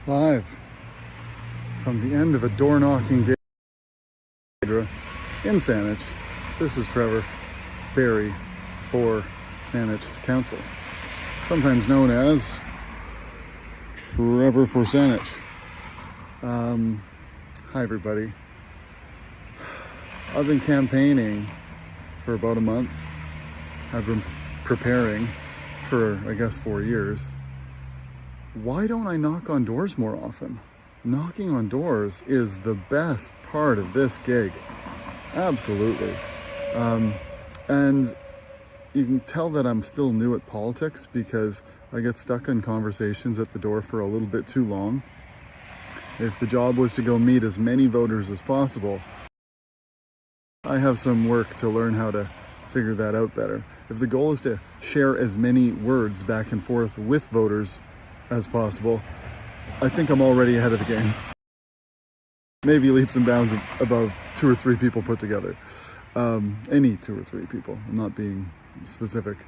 Live from the end of a door-knocking day in Saanich. This is Trevor Barry for Saanich Council, sometimes known as Trevor for Saanich. Hi everybody. I've been campaigning for about a month. I've been preparing for, I guess, 4 years. Why don't I knock on doors more often? Knocking on doors is the best part of this gig. Absolutely. And you can tell that I'm still new at politics because I get stuck in conversations at the door for a little bit too long. If the job was to go meet as many voters as possible, I have some work to learn how to figure that out better. If the goal is to share as many words back and forth with voters as possible, I think I'm already ahead of the game. Maybe leaps and bounds above 2 or 3 people put together. Any 2 or 3 people. I'm not being specific.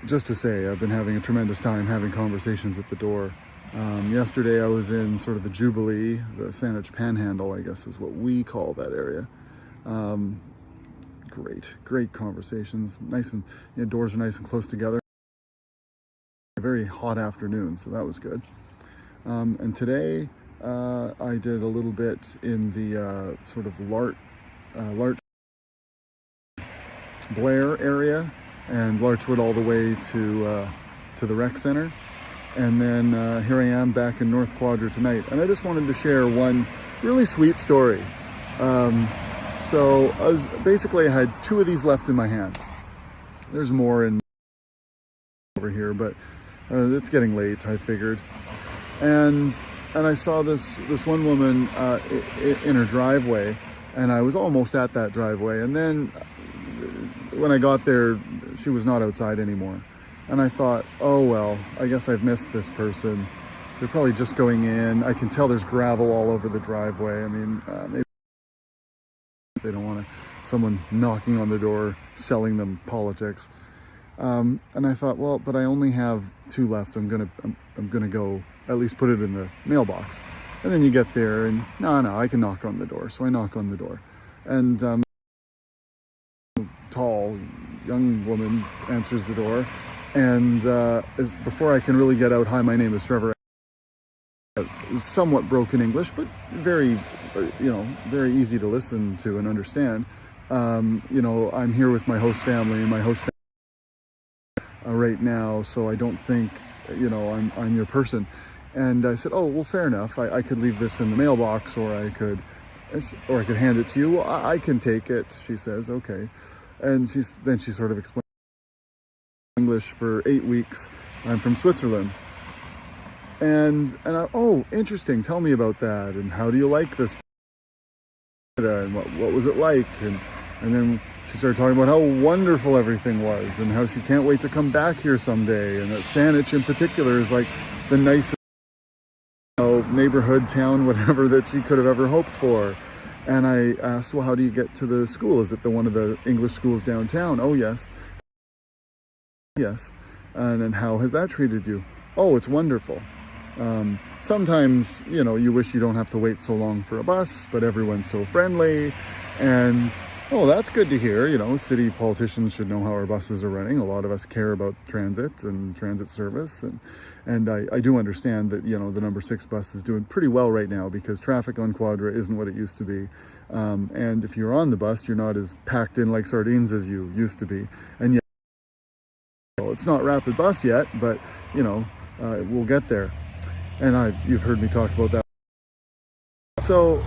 Just to say, I've been having a tremendous time having conversations at the door. Yesterday I was in sort of the Jubilee, the Saanich Panhandle, I guess is what we call that area. Great conversations. Nice, and doors are nice and close together. A very hot afternoon, so that was good. And today I did a little bit in the sort of Larch Blair area, and Larchwood all the way to the rec center. And then here I am back in North Quadra tonight. And I just wanted to share one really sweet story. So basically I had 2 of these left in my hand. There's more in over here, but it's getting late, I figured. And I saw this one woman in her driveway, and I was almost at that driveway. And then when I got there, she was not outside anymore. And I thought, oh well, I guess I've missed this person. They're probably just going in. I can tell there's gravel all over the driveway. I mean, maybe they don't want someone knocking on the door, selling them politics. And I thought, well, but I only have 2 left. I'm gonna go at least put it in the mailbox. And then you get there, and no, I can knock on the door. So I knock on the door, and tall young woman answers the door. And before I can really get out, hi, my name is Trevor. Somewhat broken English, but very, very easy to listen to and understand. I'm here with my host family, right now, so I don't think, I'm your person. And I said, oh, well, fair enough. I could leave this in the mailbox, or I could hand it to you. Well, I can take it, she says, okay. And she sort of explained English for 8 weeks. I'm from Switzerland. And oh, interesting. Tell me about that. And how do you like this? And what was it like? And then she started talking about how wonderful everything was, and how she can't wait to come back here someday. And that Saanich in particular is like the nicest neighborhood, town, whatever, that she could have ever hoped for. And I asked, well, how do you get to the school? Is it one of the English schools downtown? Oh, yes. Yes. And then how has that treated you? Oh, it's wonderful. Sometimes, you wish you don't have to wait so long for a bus, but everyone's so friendly. And, oh, that's good to hear. City politicians should know how our buses are running. A lot of us care about transit and transit service. And I do understand that, the number 6 bus is doing pretty well right now, because traffic on Quadra isn't what it used to be. And if you're on the bus, you're not as packed in like sardines as you used to be. And yet, it's not rapid bus yet, but, we'll get there. And you've heard me talk about that. So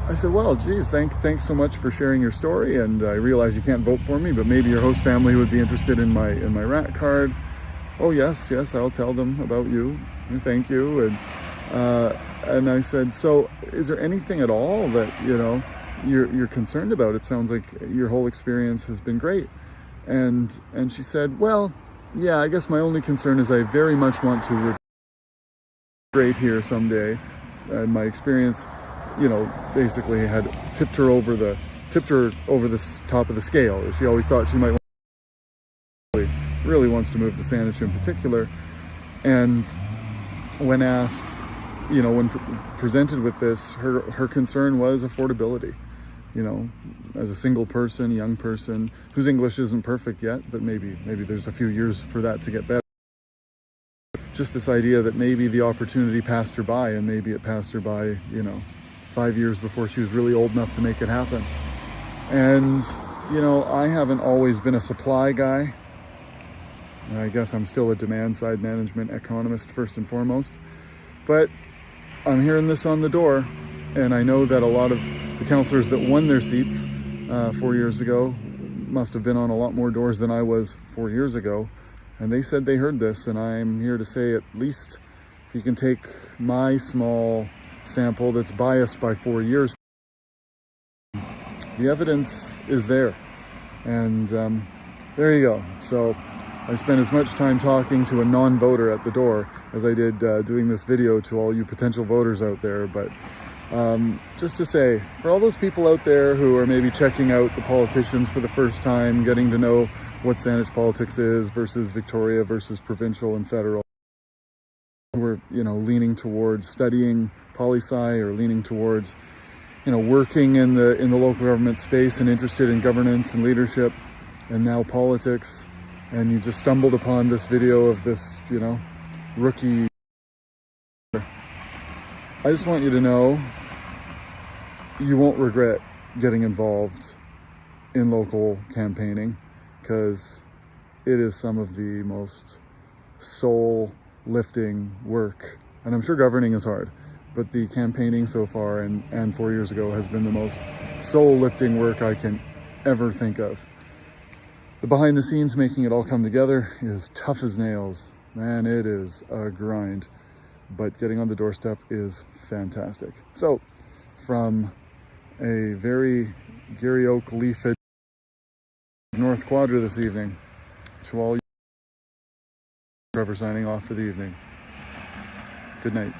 I said, well, geez, thanks so much for sharing your story. And I realize you can't vote for me, but maybe your host family would be interested in my rat card. Oh, yes, I'll tell them about you. Thank you. And I said, so is there anything at all that, you're concerned about? It sounds like your whole experience has been great. And she said, well, yeah, I guess my only concern is I very much want to great here someday. My experience, basically had tipped her over the top of the scale. She always thought she might really wants to move to Saanich in particular. And when asked, you know, when presented with this, her concern was affordability. You know, as a single person, young person, whose English isn't perfect yet, but maybe there's a few years for that to get better. Just this idea that maybe the opportunity passed her by, and maybe it passed her by, you know, 5 years before she was really old enough to make it happen. And, you know, I haven't always been a supply guy. And I guess I'm still a demand side management economist first and foremost. But I'm hearing this on the door, and I know that a lot of the councillors that won their seats 4 years ago must have been on a lot more doors than I was 4 years ago. And they said they heard this, and I'm here to say, at least if you can take my small sample that's biased by 4 years, the evidence is there. And there you go. So I spent as much time talking to a non-voter at the door as I did doing this video to all you potential voters out there. But just to say, for all those people out there who are maybe checking out the politicians for the first time, getting to know what Saanich politics is versus Victoria versus provincial and federal, who are, you know, leaning towards studying poli-sci or leaning towards, you know, working in the local government space and interested in governance and leadership and now politics, and you just stumbled upon this video of this, you know, rookie. I just want you to know you won't regret getting involved in local campaigning, because it is some of the most soul-lifting work. And I'm sure governing is hard, but the campaigning so far and 4 years ago has been the most soul-lifting work I can ever think of. The behind the scenes, making it all come together, is tough as nails. Man, it is a grind. But getting on the doorstep is fantastic. So, from a very Gary Oak leafed North Quadra this evening, to all you, Trevor signing off for the evening. Good night.